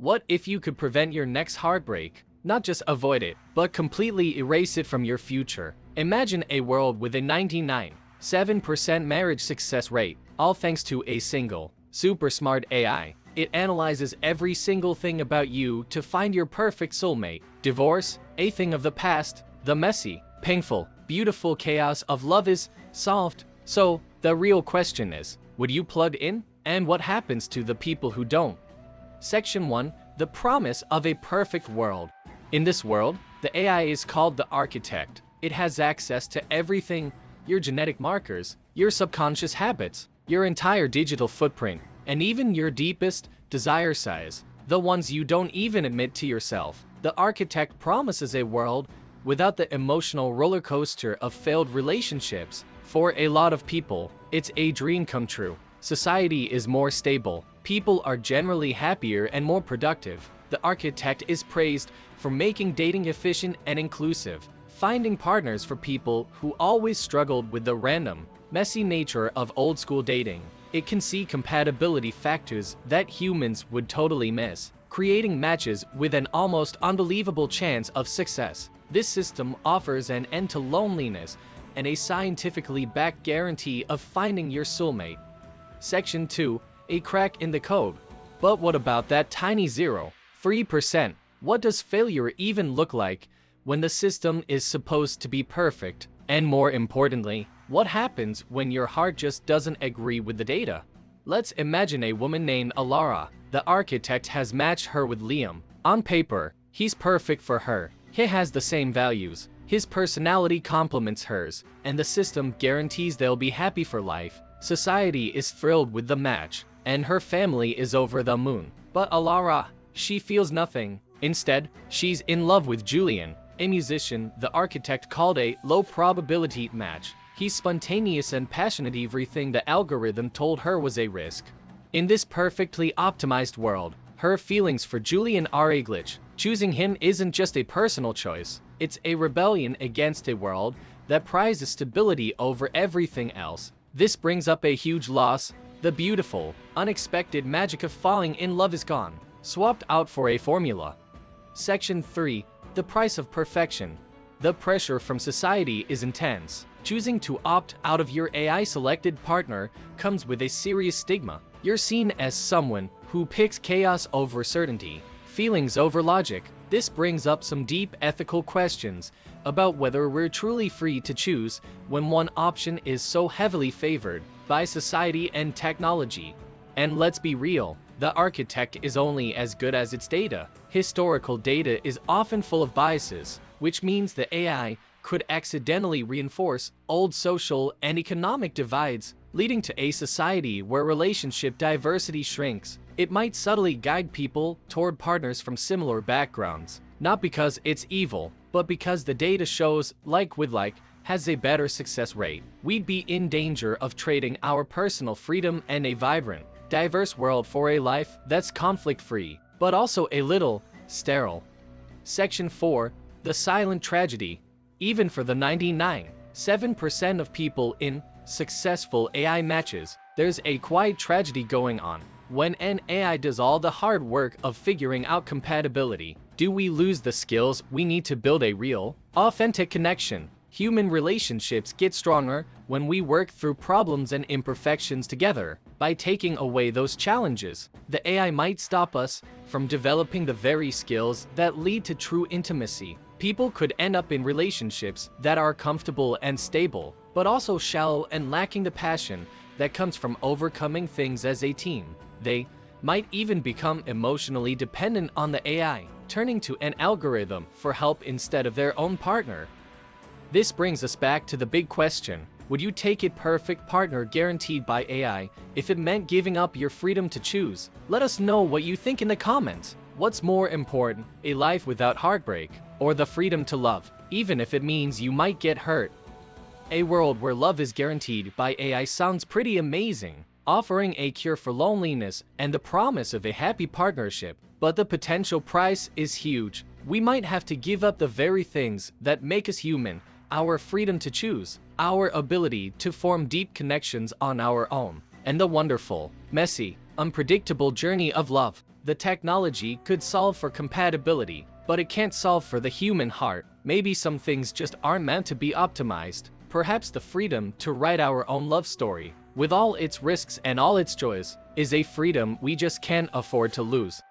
What if you could prevent your next heartbreak? Not just avoid it, but completely erase it from your future. Imagine a world with a 99.7% marriage success rate, all thanks to a single, super smart AI. It analyzes every single thing about you to find your perfect soulmate. Divorce, a thing of the past. The messy, painful, beautiful chaos of love is solved. So, the real question is, would you plug in? And what happens to the people who don't? Section 1. The promise of a perfect world. In this world, the AI is called the architect. It has access to everything: your genetic markers, your subconscious habits, your entire digital footprint, and even your deepest desire size, the ones you don't even admit to yourself. The architect promises a world without the emotional roller coaster of failed relationships. For a lot of people, it's a dream come true. Society is more stable. People are generally happier and more productive. The architect is praised for making dating efficient and inclusive, finding partners for people who always struggled with the random, messy nature of old-school dating. It can see compatibility factors that humans would totally miss, creating matches with an almost unbelievable chance of success. This system offers an end to loneliness and a scientifically backed guarantee of finding your soulmate. Section 2. A crack in the code. But what about that tiny 0.3%? What does failure even look like when the system is supposed to be perfect? And more importantly, what happens when your heart just doesn't agree with the data? Let's imagine a woman named Alara. The architect has matched her with Liam. On paper, he's perfect for her. He has the same values. His personality complements hers, and the system guarantees they'll be happy for life. Society is thrilled with the match, and her family is over the moon. But Alara, she feels nothing. Instead, she's in love with Julian, a musician the architect called a low-probability match. He's spontaneous and passionate. Everything the algorithm told her was a risk. In this perfectly optimized world, her feelings for Julian are a glitch. Choosing him isn't just a personal choice, it's a rebellion against a world that prizes stability over everything else. This brings up a huge loss. The beautiful, unexpected magic of falling in love is gone, swapped out for a formula. Section 3. The price of perfection. The pressure from society is intense. Choosing to opt out of your AI-selected partner comes with a serious stigma. You're seen as someone who picks chaos over certainty, feelings over logic. This brings up some deep ethical questions about whether we're truly free to choose when one option is so heavily favored by society and technology. And let's be real, the architect is only as good as its data. Historical data is often full of biases, which means the AI could accidentally reinforce old social and economic divides, leading to a society where relationship diversity shrinks. It might subtly guide people toward partners from similar backgrounds, not because it's evil, but because the data shows like with like has a better success rate. We'd be in danger of trading our personal freedom and a vibrant, diverse world for a life that's conflict-free, but also a little sterile. Section 4. The silent tragedy. Even for the 99.7% of people in successful AI matches, there's a quiet tragedy going on. When an AI does all the hard work of figuring out compatibility, do we lose the skills we need to build a real, authentic connection? Human relationships get stronger when we work through problems and imperfections together. By taking away those challenges, the AI might stop us from developing the very skills that lead to true intimacy. People could end up in relationships that are comfortable and stable, but also shallow and lacking the passion that comes from overcoming things as a team. They might even become emotionally dependent on the AI, turning to an algorithm for help instead of their own partner. This brings us back to the big question: would you take a perfect partner guaranteed by AI if it meant giving up your freedom to choose? Let us know what you think in the comments. What's more important, a life without heartbreak, or the freedom to love, even if it means you might get hurt? A world where love is guaranteed by AI sounds pretty amazing, offering a cure for loneliness and the promise of a happy partnership. But the potential price is huge. We might have to give up the very things that make us human: our freedom to choose, our ability to form deep connections on our own, and the wonderful, messy, unpredictable journey of love. The technology could solve for compatibility, but it can't solve for the human heart. Maybe some things just aren't meant to be optimized. Perhaps the freedom to write our own love story, with all its risks and all its joys, is a freedom we just can't afford to lose.